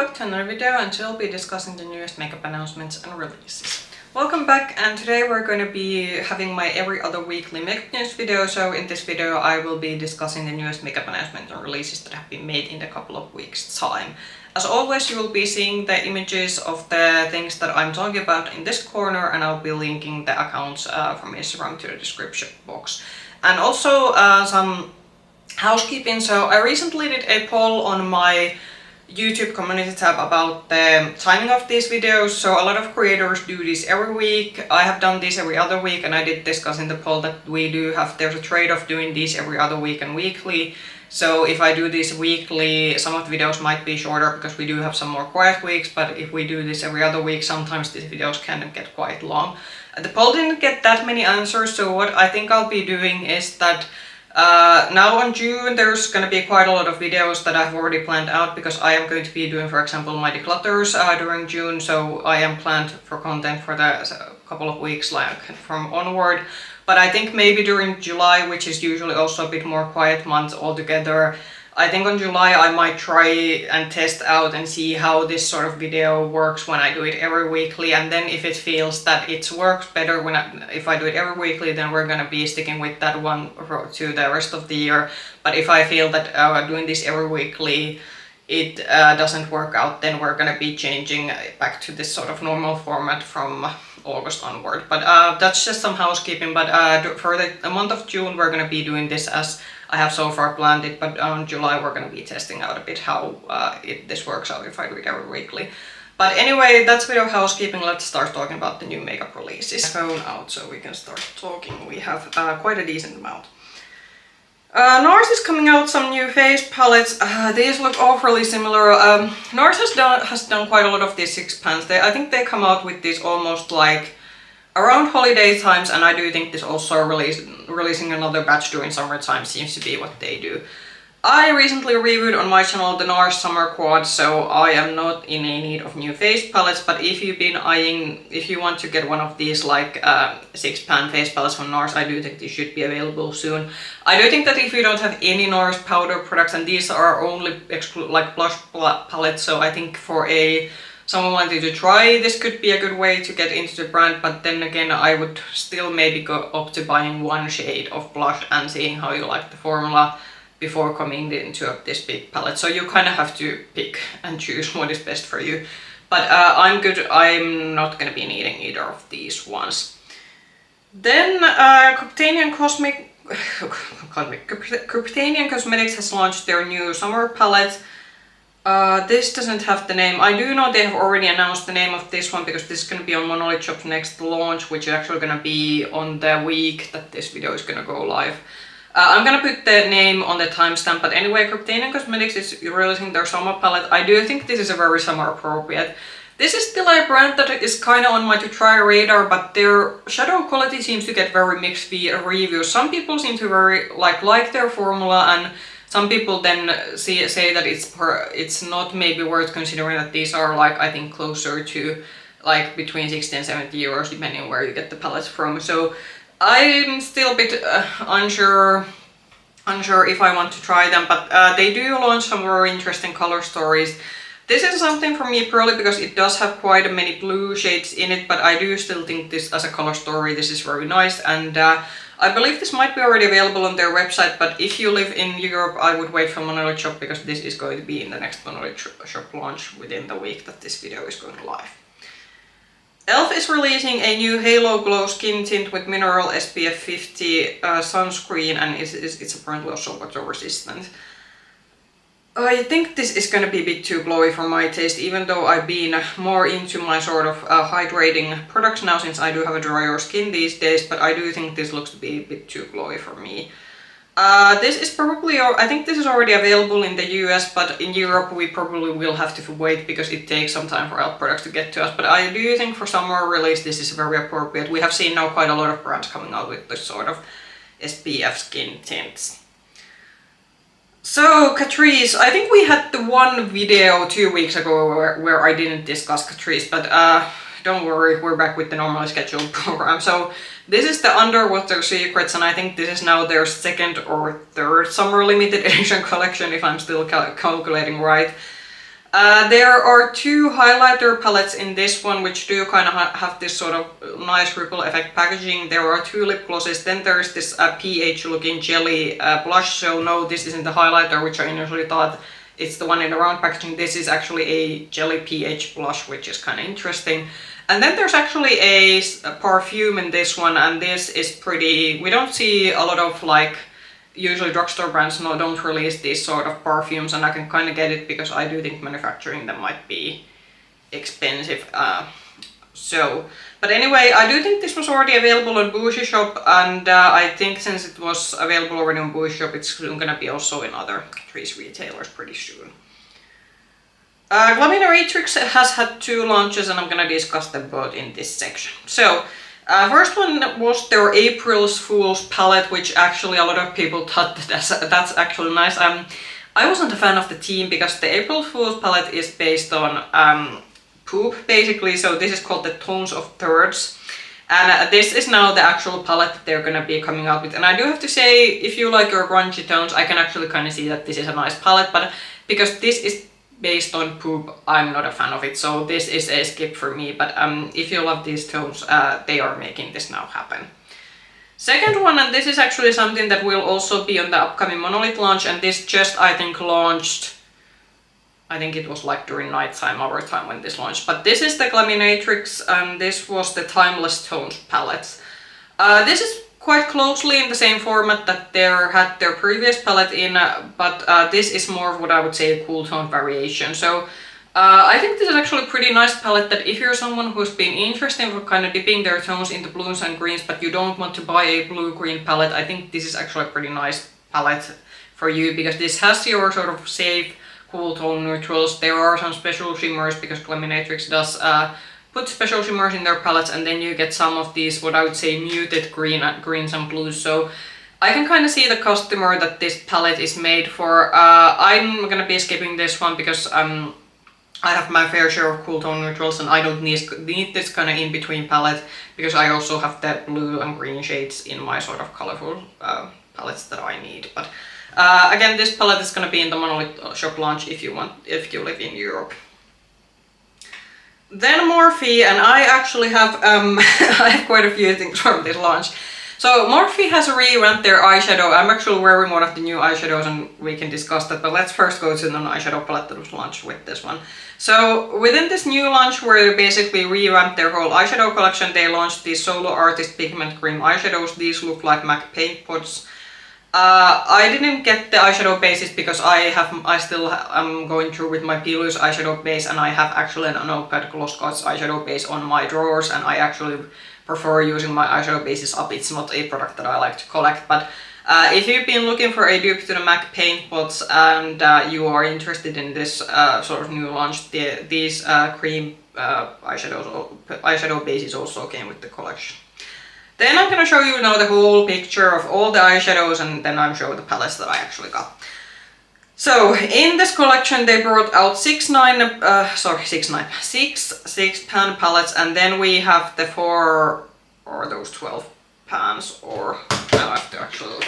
back to another video, and today I'll be discussing the newest makeup announcements and releases. Welcome back, and today we're going to be having my every other weekly makeup news video. So in this video I will be discussing the newest makeup announcements and releases that have been made in a couple of weeks time. As always, you will be seeing the images of the things that I'm talking about in this corner, and I'll be linking the accounts from Instagram to the description box. And also some housekeeping. So I recently did a poll on my YouTube community tab about the timing of these videos. So a lot of creators do this every week. I have done this every other week, and I did discuss in the poll that there's a trade-off doing these every other week and weekly. So if I do this weekly, some of the videos might be shorter because we do have some more quiet weeks, but if we do this every other week, sometimes these videos can get quite long. The poll didn't get that many answers, so what I think I'll be doing is that now on June there's gonna be quite a lot of videos that I've already planned out, because I am going to be doing, for example, my declutters during June, so I am planned for content for the couple of weeks like from onward. But I think maybe during July, which is usually also a bit more quiet month altogether, I think on July I might try and test out and see how this sort of video works when I do it every weekly, and then if it feels that it works better if I do it every weekly, then we're gonna be sticking with that one to the rest of the year. But if I feel that doing this every weekly it doesn't work out, then we're gonna be changing back to this sort of normal format from August onward. But that's just some housekeeping. But for the month of June we're gonna be doing this as I have so far planned it, but on July we're gonna be testing out a bit how this works out if I do it every weekly. But anyway, that's a bit of housekeeping. Let's start talking about the new makeup releases. Phone out so we can start talking. We have quite a decent amount. NARS is coming out some new face palettes. These look awfully similar. NARS has done quite a lot of these 6 pans. I think they come out with this almost like around holiday times, and I do think this also releasing another batch during summertime seems to be what they do. I recently reviewed on my channel the NARS Summer Quad, so I am not in a need of new face palettes, but if you've been eyeing, if you want to get one of these like 6-pan face palettes from NARS, I do think these should be available soon. I do think that if you don't have any NARS powder products, and these are only like blush palettes, so I think for someone wanting to try, this could be a good way to get into the brand, but then again I would still maybe go up to buying one shade of blush and seeing how you like the formula before coming into this big palette. So you kind of have to pick and choose what is best for you. But I'm good, I'm not gonna be needing either of these ones. Then Kryptein Cosmetics has launched their new summer palette. This doesn't have the name. I do know they have already announced the name of this one, because this is going to be on Monolith Shop's next launch, which is actually going to be on the week that this video is going to go live. I'm going to put the name on the timestamp, but anyway, Kryptein Cosmetics is releasing their summer palette. I do think this is a very summer appropriate. This is still a brand that is kind of on my to try radar, but their shadow quality seems to get very mixed reviews. Some people seem to like their formula, and some people then say that it's not maybe worth considering, that these are like, I think, closer to like between 60 and 70 euros depending on where you get the palettes from. So I'm still a bit unsure if I want to try them, but they do launch some very interesting color stories. This is something for me purely because it does have quite many blue shades in it, but I do still think this as a color story, this is very nice, and I believe this might be already available on their website, but if you live in Europe, I would wait for Monolith Shop, because this is going to be in the next Monolith Shop launch within the week that this video is going live. e.l.f. is releasing a new Halo Glow Skin Tint with mineral SPF 50 sunscreen, and it's apparently also water resistant. I think this is gonna be a bit too glowy for my taste, even though I've been more into my sort of hydrating products now, since I do have a drier skin these days, but I do think this looks to be a bit too glowy for me. This is probably, I think this is already available in the US, but in Europe we probably will have to wait, because it takes some time for e.l.f. products to get to us. But I do think for summer release this is very appropriate. We have seen now quite a lot of brands coming out with this sort of SPF skin tints. So Catrice, I think we had the one video 2 weeks ago where I didn't discuss Catrice, but don't worry, we're back with the normally scheduled program. So this is the Underwater Secrets, and I think this is now their 2nd or 3rd summer limited edition collection, if I'm still calculating right. There are two highlighter palettes in this one, which do kind of have this sort of nice ripple effect packaging. There are two lip glosses, then there's this pH looking jelly blush. So no, this isn't the highlighter, which I initially thought it's the one in the round packaging. This is actually a jelly pH blush, which is kind of interesting. And then there's actually a perfume in this one, and this is pretty... We don't see a lot of like... Usually drugstore brands don't release these sort of perfumes, and I can kind of get it because I do think manufacturing them might be expensive. But anyway, I do think this was already available on Bougie Shop, and I think since it was available already on Bougie Shop, it's soon gonna be also in other Catrice retailers pretty soon. Glaminatrix has had two launches, and I'm gonna discuss them both in this section. So, first one was their April's Fool's palette, which actually a lot of people thought that's actually nice. I wasn't a fan of the theme because the April Fool's palette is based on poop, basically. So this is called the Tones of Turds. And this is now the actual palette that they're gonna be coming out with. And I do have to say, if you like your grungy tones, I can actually kind of see that this is a nice palette, but because this is based on poop, I'm not a fan of it, so this is a skip for me. But if you love these tones, they are making this now happen. Second one, and this is actually something that will also be on the upcoming Monolith launch, and this just, I think, launched, I think it was like during nighttime, our time when this launched. But this is the Glaminatrix, and this was the Timeless Tones palette. This is quite closely in the same format that they had their previous palette in, but this is more of what I would say a cool tone variation. So I think this is actually a pretty nice palette that if you're someone who's been interested in kind of dipping their tones into blues and greens, but you don't want to buy a blue-green palette, I think this is actually a pretty nice palette for you, because this has your sort of safe, cool tone neutrals. There are some special shimmers because Glaminatrix does put special shimmers in their palettes, and then you get some of these, what I would say, muted greens and blues. So I can kind of see the customer that this palette is made for. I'm gonna be skipping this one because I have my fair share of cool tone neutrals, and I don't need this kind of in-between palette, because I also have the blue and green shades in my sort of colorful palettes that I need. But again, this palette is gonna be in the Monolith shop launch if you live in Europe. Then Morphe, and I actually have I have quite a few things from this launch. So Morphe has revamped their eyeshadow. I'm actually wearing one of the new eyeshadows, and we can discuss that, but let's first go to the eyeshadow palette that was launched with this one. So within this new launch, where they basically revamped their whole eyeshadow collection, they launched these Solo Artist Pigment Cream eyeshadows. These look like MAC paint pots. I didn't get the eyeshadow bases because I still am going through with my Plouise eyeshadow base, and I have actually an Nomad Gloss Coats eyeshadow base on my drawers, and I actually prefer using my eyeshadow bases up. It's not a product that I like to collect, but if you've been looking for a dupe to the MAC paint pots and you are interested in this sort of new launch, these cream eyeshadow bases also came with the collection. Then I'm gonna show you now the whole picture of all the eyeshadows, and then I'm showing the palettes that I actually got. So in this collection they brought out six 6-pan palettes, and then we have the 4, or those 12 pans, or now I have to actually look.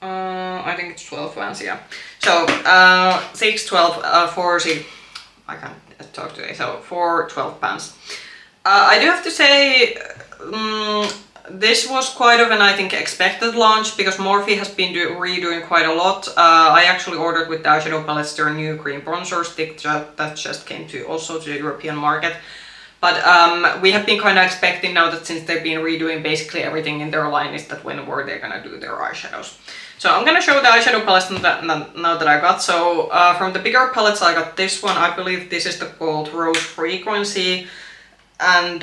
I think it's 12 pans, yeah. So 6, 12, 4, 6, I can't talk today, so 4 12 pans. I do have to say, this was quite of an, I think, expected launch, because Morphe has been redoing quite a lot. I actually ordered with the eyeshadow palettes their new cream bronzer stick that just came also to the European market. But we have been kind of expecting now that since they've been redoing basically everything in their line, is that when were they gonna do their eyeshadows. So I'm gonna show the eyeshadow palettes now that I got. So from the bigger palettes I got this one. I believe this is called Rose Frequency. And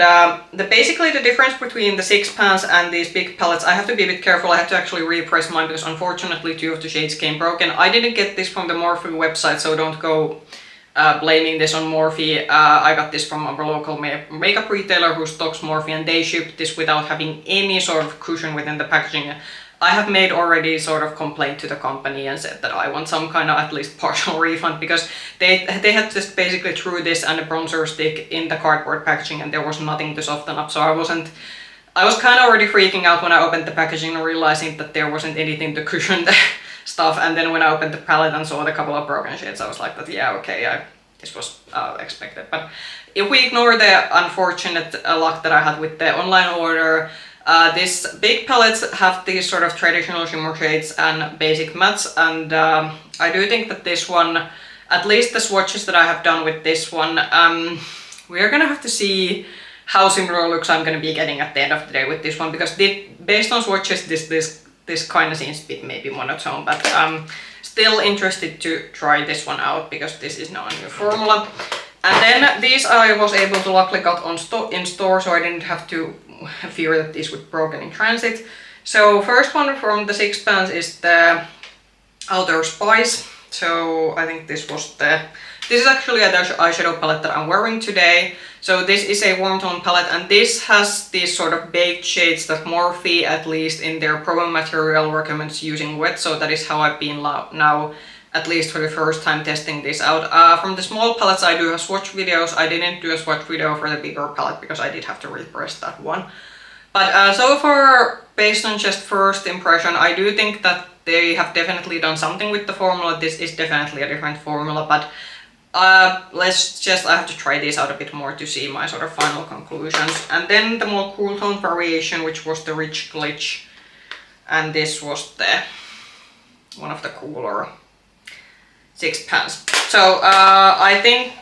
basically the difference between the 6 pans and these big palettes, I have to be a bit careful. I have to actually repress mine because unfortunately 2 of the shades came broken. I didn't get this from the Morphe website, so don't go blaming this on Morphe. I got this from a local makeup retailer who stocks Morphe, and they shipped this without having any sort of cushion within the packaging. I have made already sort of complaint to the company and said that I want some kind of at least partial refund, because they had just basically threw this and a bronzer stick in the cardboard packaging, and there was nothing to soften up. So I was kind of already freaking out when I opened the packaging and realizing that there wasn't anything to cushion stuff, and then when I opened the palette and saw the couple of broken shades, I was like that, yeah, okay, this was expected. But if we ignore the unfortunate luck that I had with the online order, these big palettes have these sort of traditional shimmer shades and basic mattes, and I do think that this one, at least the swatches that I have done with this one, we are gonna have to see how similar looks I'm gonna be getting at the end of the day with this one, because based on swatches this kind of seems a bit maybe monotone, but still interested to try this one out because this is now a new formula. And then these I was able to luckily got on in store, so I didn't have to fear that these would broken in transit. So first one from the 6 pans is the Outer Spice. So I think this is actually a eyeshadow palette that I'm wearing today. So this is a warm tone palette, and this has these sort of baked shades that Morphe, at least in their promo material, recommends using wet. So that is how I've been now, at least for the first time, testing this out. From the small palettes I do have swatch videos. I didn't do a swatch video for the bigger palette because I did have to repress that one. But so far, based on just first impression, I do think that they have definitely done something with the formula. This is definitely a different formula, but I have to try these out a bit more to see my sort of final conclusions. And then the more cool tone variation, which was the Rich Glitch, and this was one of the cooler 6 pans. So I think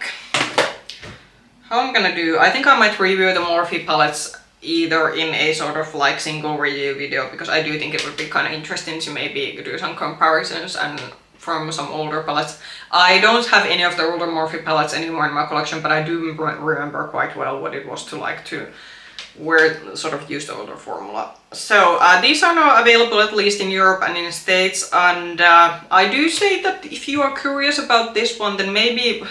how I'm gonna do, I think I might review the Morphe palettes either in a sort of like single review video, because I do think it would be kind of interesting to maybe do some comparisons and from some older palettes. I don't have any of the older Morphe palettes anymore in my collection, but I do remember quite well what it was to like to sort of use the older formula. So these are now available at least in Europe and in the States, and I do say that if you are curious about this one, then maybe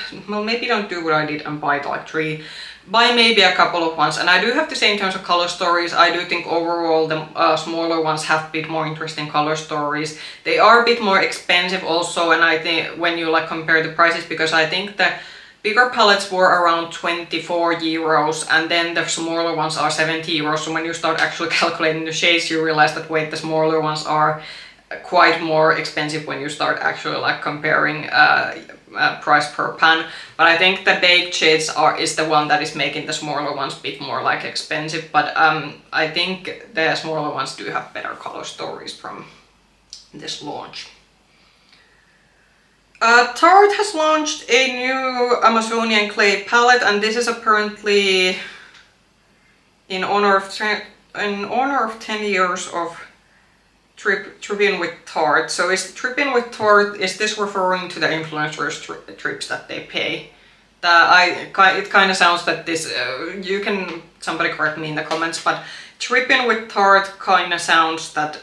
don't do what I did and buy like 3. Buy maybe a couple of ones. And I do have to say, in terms of color stories, I do think overall the smaller ones have a bit more interesting color stories. They are a bit more expensive also, and I think when you like compare the prices, because I think the bigger palettes were around 24 euros and then the smaller ones are 70 euros. So when you start actually calculating the shades, you realize that wait, the smaller ones are quite more expensive when you start actually like comparing price per pan. But I think the baked shades is the one that is making the smaller ones a bit more like expensive. But I think the smaller ones do have better color stories from this launch. Tarte has launched a new Amazonian clay palette, and this is apparently in honor of 10 years of Trippin with Tarte. So is Trippin with Tarte, is this referring to the influencers trips that they pay? It kind of sounds that this, somebody correct me in the comments, but Trippin with Tarte kind of sounds that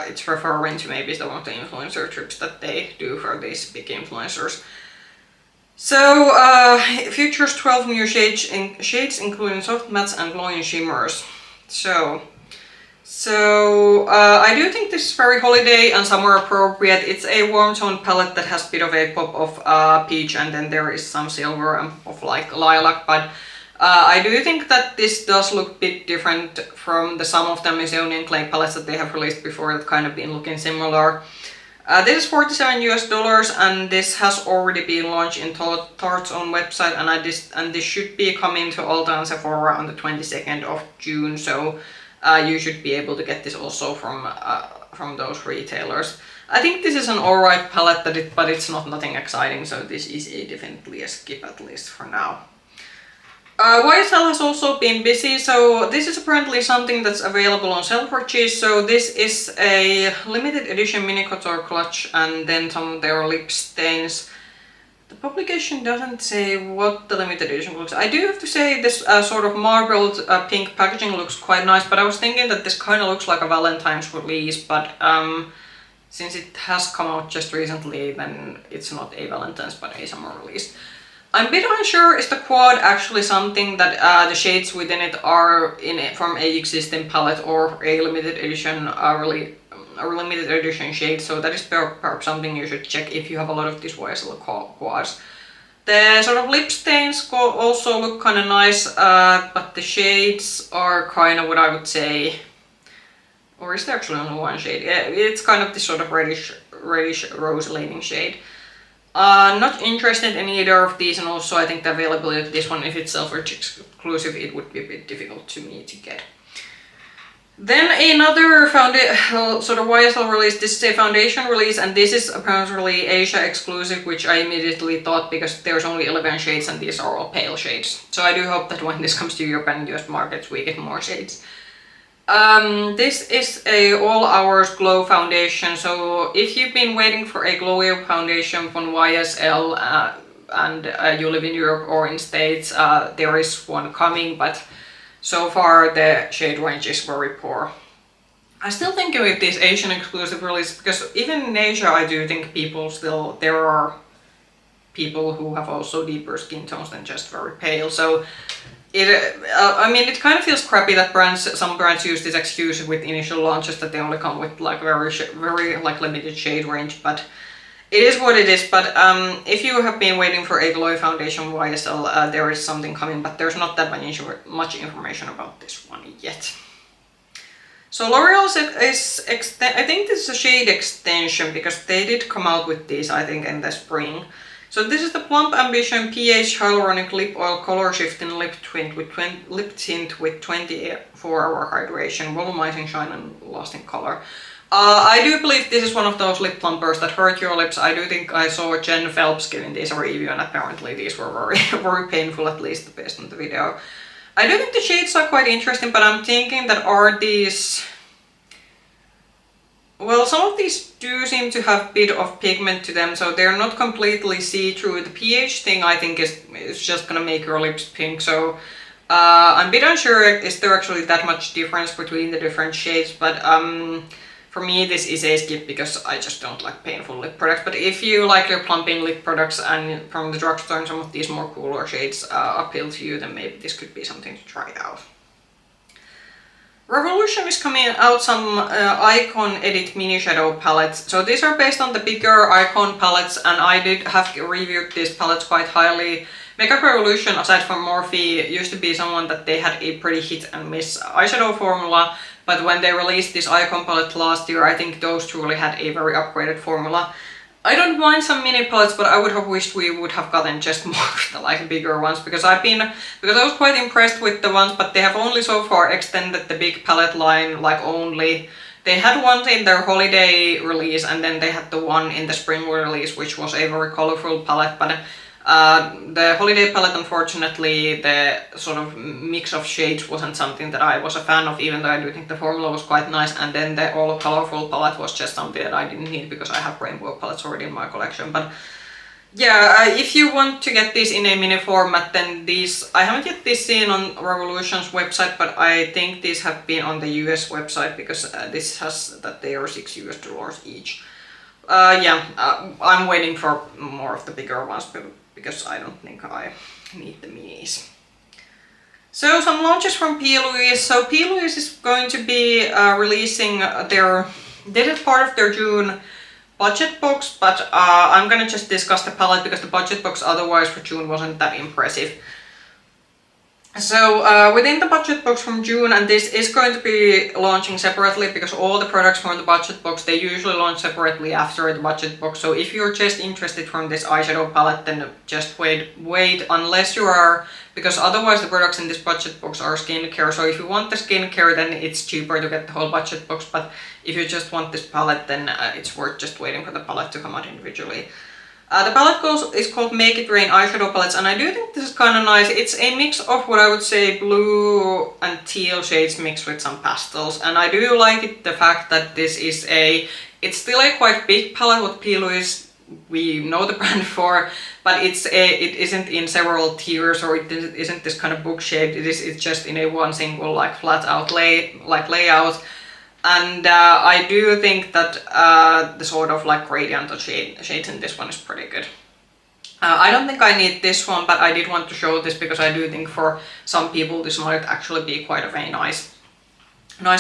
it's referring to maybe one of the influencer trips that they do for these big influencers. So it features 12 new shades including soft mattes and glowing shimmers. So I do think this is very holiday and summer appropriate. It's a warm tone palette that has a bit of a pop of peach, and then there is some silver and of like lilac, but I do think that this does look a bit different from some of the Amazonian clay palettes that they have released before that kind of been looking similar. This is $47 US, and this has already been launched in Tarte's own website, and this should be coming to Ulta and Sephora on the 22nd of June, so you should be able to get this also from those retailers. I think this is an alright palette, but it's nothing exciting, so this is definitely a skip, at least for now. YSL has also been busy, so this is apparently something that's available on Selfridges. So this is a limited edition Mini Couture Clutch, and then some of their lip stains. The publication doesn't say what the limited edition looks. I do have to say this sort of marbled pink packaging looks quite nice, but I was thinking that this kind of looks like a Valentine's release, but since it has come out just recently, then it's not a Valentine's but a summer release. I'm a bit unsure, is the quad actually something that the shades within it are from a existing palette or a limited edition limited edition shade, so that is perhaps something you should check if you have a lot of these YSL quads. The sort of lip stains also look kind of nice, but the shades are kind of what I would say, or is there actually only one shade? Yeah, it's kind of this sort of reddish reddish rose leaning shade. Not interested in either of these, and also I think the availability of this one, if it's Selfridges exclusive, it would be a bit difficult to me to get. Then another sort of YSL release. This is a foundation release, and this is apparently Asia exclusive, which I immediately thought because there's only 11 shades and these are all pale shades. So I do hope that when this comes to Europe and US markets we get more shades. This is a all hours glow foundation, so if you've been waiting for a glowy foundation from YSL and you live in Europe or in States, there is one coming, but so far the shade range is very poor. I still think with this Asian exclusive release, because even in Asia I do think there are people who have also deeper skin tones than just very pale, so I mean, it kind of feels crappy that some brands use this excuse with initial launches that they only come with like very like limited shade range, but it is what it is. But if you have been waiting for a glowy foundation YSL, there is something coming, but there's not that much information about this one yet. So Loreal is I think this is a shade extension because they did come out with these, I think, in the spring. So this is the Plump Ambition pH Hyaluronic Lip Oil Color Shifting Lip Tint with 24-hour hydration, volumizing shine and lasting color. I do believe this is one of those lip plumpers that hurt your lips. I do think I saw Jen Phelps giving these a review, and apparently these were very, very painful, at least based on the video. I do think the shades are quite interesting, but I'm thinking that are these... Well, some of these do seem to have a bit of pigment to them, so they're not completely see-through. The pH thing I think is just gonna make your lips pink, so I'm a bit unsure is there actually that much difference between the different shades, but for me this is a skip because I just don't like painful lip products. But if you like your plumping lip products and from the drugstore and some of these more cooler shades appeal to you, then maybe this could be something to try out. Revolution is coming out some Icon Edit Mini Shadow palettes. So these are based on the bigger Icon palettes, and I did have reviewed these palettes quite highly. Makeup Revolution, aside from Morphe, used to be someone that they had a pretty hit and miss eyeshadow formula, but when they released this Icon palette last year, I think those truly had a very upgraded formula. I don't mind some mini palettes, but I would have wished we would have gotten just more of the like bigger ones, because I was quite impressed with the ones, but they have only so far extended the big palette line like only. They had one in their holiday release and then they had the one in the spring release, which was a very colorful palette, but the holiday palette, unfortunately, the sort of mix of shades wasn't something that I was a fan of, even though I do think the formula was quite nice, and then the all colorful palette was just something that I didn't need because I have rainbow palettes already in my collection. But yeah, if you want to get these in a mini format, then these, I haven't yet seen on Revolution's website, but I think these have been on the US website because this has that they are $6 each. I'm waiting for more of the bigger ones because I don't think I need the minis. So some launches from Plouise. So Plouise is going to be releasing this is part of their June budget box, but I'm gonna just discuss the palette because the budget box otherwise for June wasn't that impressive. So within the budget box from June, and this is going to be launching separately because all the products from the budget box, they usually launch separately after the budget box. So if you're just interested from this eyeshadow palette, then just wait unless you are, because otherwise the products in this budget box are skincare. So if you want the skincare, then it's cheaper to get the whole budget box, but if you just want this palette, then it's worth just waiting for the palette to come out individually. The palette is called Make It Rain eyeshadow palettes, and I do think this is kind of nice. It's a mix of what I would say blue and teal shades mixed with some pastels, and I do like it, the fact that this is it's still a quite big palette. What Plouise we know the brand for, but it isn't in several tiers, or it isn't this kind of book shaped. It's just in a one single like flat out layout. And I do think that the sort of like gradient of shades in this one is pretty good. I don't think I need this one, but I did want to show this because I do think for some people this might actually be quite of a nice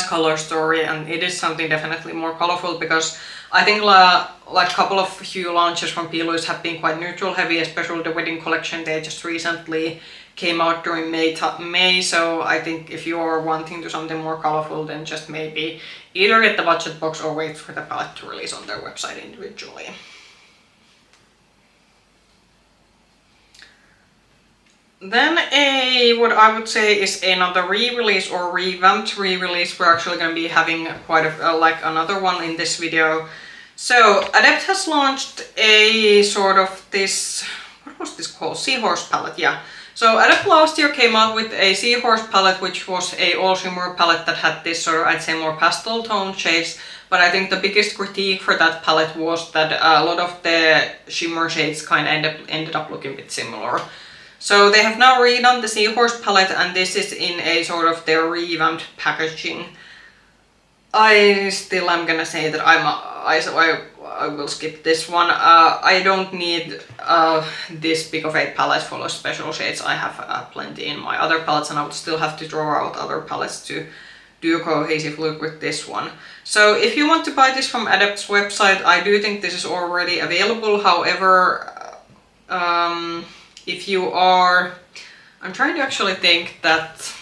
color story, and it is something definitely more colorful because I think like a couple of hue launches from Plouise have been quite neutral heavy, especially the wedding collection. They just recently came out during May, so I think if you are wanting to something more colorful, then just maybe either get the budget box or wait for the palette to release on their website individually. Then what I would say is another re-release or revamped re-release. We're actually going to be having quite like another one in this video. So Adept has launched a sort of this, what was this called? Seahorse palette, yeah. So Adept last year came out with a Seahorse palette, which was a all shimmer palette that had this sort of, I'd say, more pastel tone shades. But I think the biggest critique for that palette was that a lot of the shimmer shades kind of ended up looking a bit similar. So they have now redone the Seahorse palette, and this is in a sort of their revamped packaging. I still am gonna say that I will skip this one. I don't need this big of a palette full of special shades. I have plenty in my other palettes, and I would still have to draw out other palettes to do a cohesive look with this one. So if you want to buy this from Adept's website, I do think this is already available. However, if you are, I'm trying to actually think that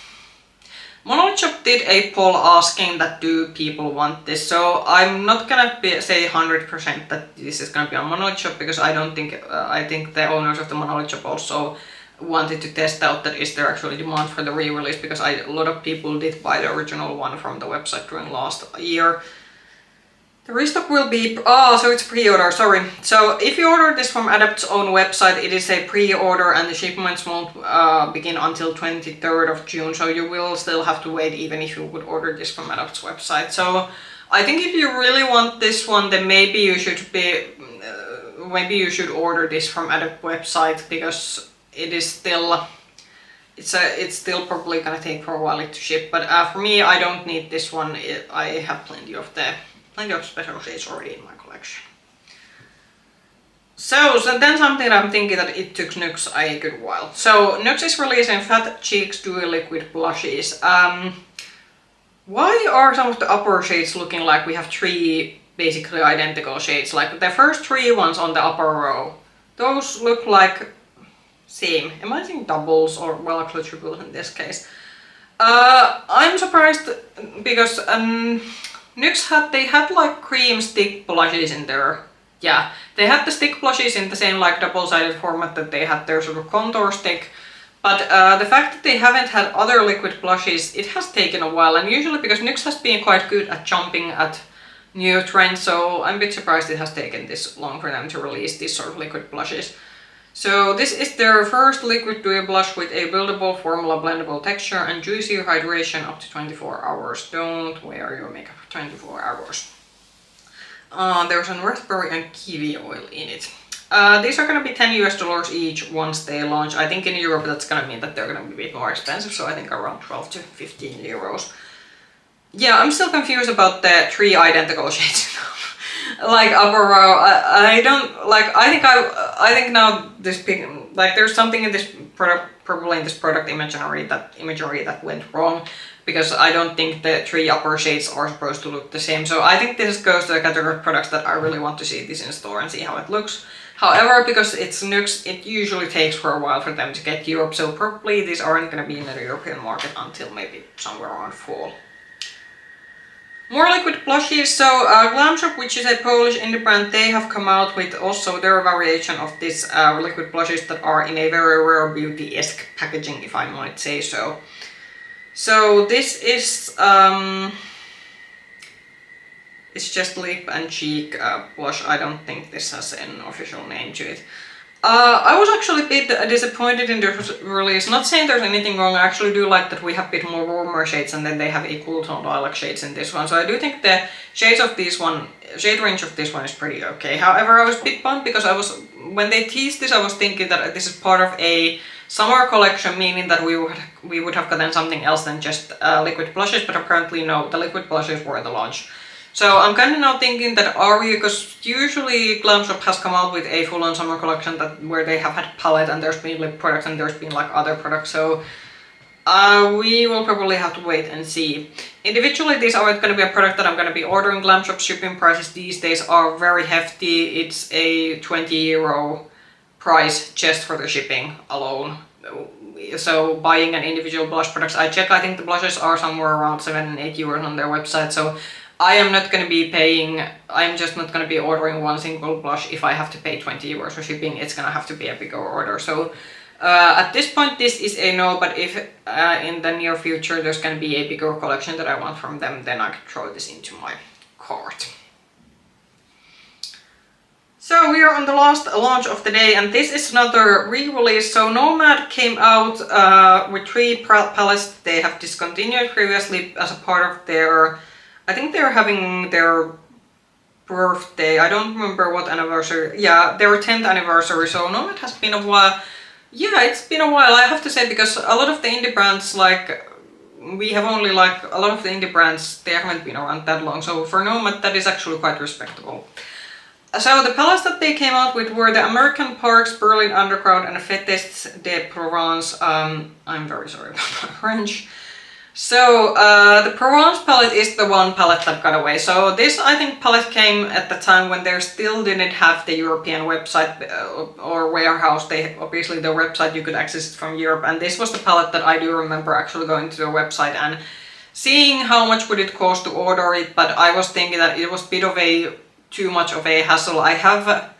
Monolith Shop did a poll asking that do people want this, so I'm not gonna say 100% that this is gonna be on Monolith Shop, because I don't think, I think the owners of the Monolith Shop also wanted to test out that is there actually demand for the re-release, because a lot of people did buy the original one from the website during last year. The restock will be, so it's pre-order, sorry. So if you order this from Adept's own website, it is a pre-order and the shipments won't begin until 23rd of June, so you will still have to wait even if you would order this from Adept's website. So I think if you really want this one, then maybe you should order this from Adept website, because it is still, it's still probably gonna take for a while to ship. But for me, I don't need this one. I have plenty of special shades already in my collection. So then something I'm thinking that it took NYX a good while. So NYX is releasing Fat Cheeks Dewy Liquid Blushes. Why are some of the upper shades looking like we have 3 basically identical shades? Like the first 3 ones on the upper row, those look like same. Am I saying doubles, or well, actually triples in this case? I'm surprised because NYX had like cream stick blushes in there. Yeah, they had the stick blushes in the same like double-sided format that they had their sort of contour stick. But the fact that they haven't had other liquid blushes, it has taken a while. And usually because NYX has been quite good at jumping at new trends, so I'm a bit surprised it has taken this long for them to release these sort of liquid blushes. So this is their first liquid dewy blush with a buildable formula blendable texture and juicy hydration up to 24 hours. Don't wear your makeup for 24 hours. There's a raspberry and kiwi oil in it. These are going to be $10 US each once they launch. I think in Europe that's going to mean that they're going to be a bit more expensive, so I think around 12 to 15 euros. Yeah, I'm still confused about the 3 identical shades. Like upper row, I don't like. I think now this big, like there's something in this product, probably in this product imagery that went wrong, because I don't think the 3 upper shades are supposed to look the same. So I think this goes to the category of products that I really want to see this in store and see how it looks. However, because it's NYX, it usually takes for a while for them to get to Europe, so probably these aren't going to be in the European market until maybe somewhere around fall. More liquid blushes. So Glamshop, which is a Polish indie brand, they have come out with also their variation of this liquid blushes that are in a very rare beauty-esque packaging, if I might say so. So this is it's just lip and cheek blush. I don't think this has an official name to it. I was actually a bit disappointed in the release. Not saying there's anything wrong, I actually do like that we have a bit more warmer shades and then they have a cool toned lilac shades in this one. So I do think the shade range of this one is pretty okay. However, I was a bit bummed because when they teased this, I was thinking that this is part of a summer collection, meaning that we would have gotten something else than just liquid blushes, but apparently no, the liquid blushes were the launch. So I'm kind of now thinking that because usually Glamshop has come out with a full-on summer collection where they have had palette and there's been lip products and there's been like other products. So We will probably have to wait and see. Individually, these are going to be a product that I'm going to be ordering. Glamshop shipping prices these days are very hefty. It's a €20 price just for the shipping alone. So buying an individual blush products, I check, I think the blushes are somewhere around 7 and 8 euros on their website. So I am not going to be paying, I'm just not going to be ordering one single blush if I have to pay 20 euros for shipping. It's going to have to be a bigger order. So at this point this is a no, but if in the near future there's going to be a bigger collection that I want from them, then I can throw this into my cart. So we are on the last launch of the day, and this is another re-release. So Nomad came out with 3 palettes they have discontinued previously as a part of their, I think they're having their birthday, I don't remember what anniversary, yeah, their 10th anniversary. So Nomad has been a while. Yeah, it's been a while, I have to say, because a lot of the indie brands, like, we have only like, a lot of the indie brands, they haven't been around that long. So for Nomad, that is actually quite respectable. So the palettes that they came out with were the American Parks, Berlin Underground and Fetes De Provence. I'm very sorry about my French. So the Provence palette is the one palette that got away. So this, I think, palette came at the time when they still didn't have the European website or warehouse. They obviously, the website you could access it from Europe, and this was the palette that I do remember actually going to their website and seeing how much would it cost to order it. But I was thinking that it was a bit of a too much of a hassle. I have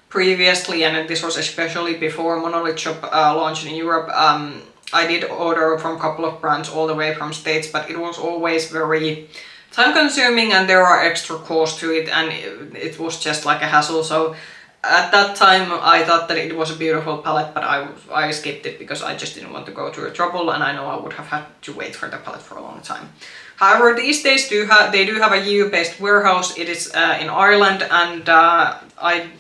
previously, and this was especially before Monolith Shop launched in Europe, I did order from a couple of brands all the way from States, but it was always very time consuming and there are extra costs to it, and it was just like a hassle. So at that time I thought that it was a beautiful palette, but I skipped it because I just didn't want to go through the trouble, and I know I would have had to wait for the palette for a long time. However, these days they do have a EU-based warehouse. It is in Ireland, and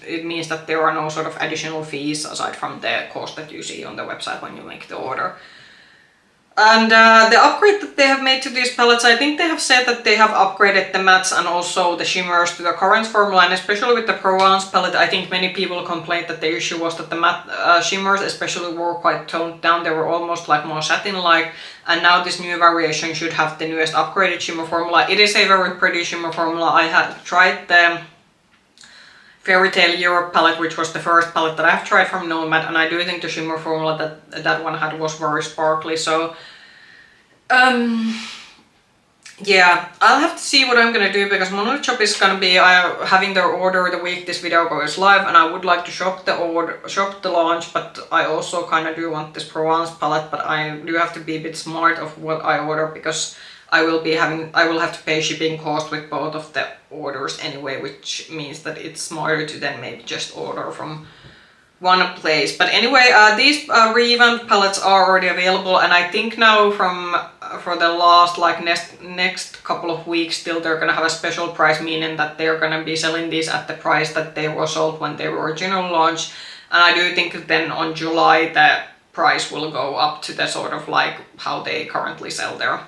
it means that there are no sort of additional fees aside from the cost that you see on the website when you make the order. And the upgrade that they have made to these palettes, I think they have said that they have upgraded the mattes and also the shimmers to the current formula, and especially with the Provence palette, I think many people complained that the issue was that the matte shimmers especially were quite toned down. They were almost like more satin-like, and now this new variation should have the newest upgraded shimmer formula. It is a very pretty shimmer formula. I had tried the Fairy Tale Europe palette, which was the first palette that I've tried from Nomad, and I do think the shimmer formula that one had was very sparkly. So yeah, I'll have to see what I'm gonna do, because Monolith Shop is gonna be having their order the week this video goes live, and I would like to shop the launch, but I also kind of do want this Provence palette, but I do have to be a bit smart of what I order, because I will have to pay shipping cost with both of the orders anyway, which means that it's smarter to then maybe just order from one place. But anyway, these revamped palettes are already available, and I think now for the last like next couple of weeks still they're gonna have a special price, meaning that they're gonna be selling these at the price that they were sold when they were originally launched. And I do think that then on July the price will go up to the sort of like how they currently sell their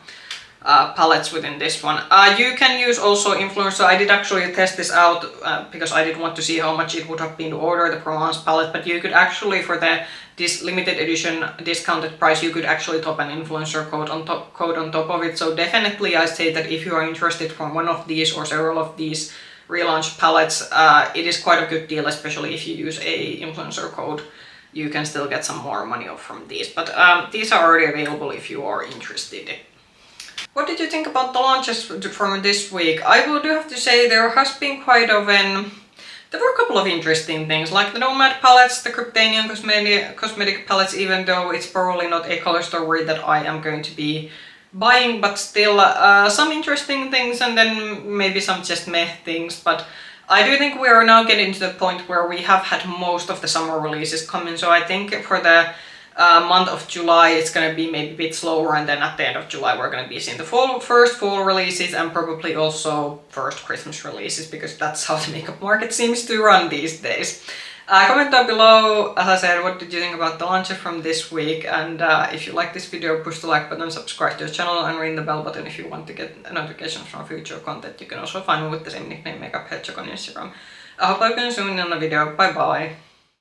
palettes within this one. You can use also influencer. I did actually test this out because I did want to see how much it would have been to order the Provence palette, but you could actually, for this limited edition discounted price, you could actually top an influencer code on top of it. So definitely I say that if you are interested from one of these or several of these relaunched palettes, it is quite a good deal, especially if you use a influencer code. You can still get some more money off from these, but these are already available if you are interested. What did you think about the launches from this week? I do have to say there has been quite of there were a couple of interesting things, like the Nomad palettes, the Kryptein cosmetic palettes, even though it's probably not a color story that I am going to be buying, but still some interesting things, and then maybe some just meh things. But I do think we are now getting to the point where we have had most of the summer releases coming, so I think for the month of July it's going to be maybe a bit slower, and then at the end of July we're going to be seeing the first fall releases and probably also first Christmas releases, because that's how the makeup market seems to run these days. Comment down below, as I said, what did you think about the launches from this week, and if you like this video, push the like button, subscribe to the channel and ring the bell button if you want to get notifications from future content. You can also find me with the same nickname, Makeup Hedgehog, on Instagram. I hope I'll see you soon in a video. Bye bye!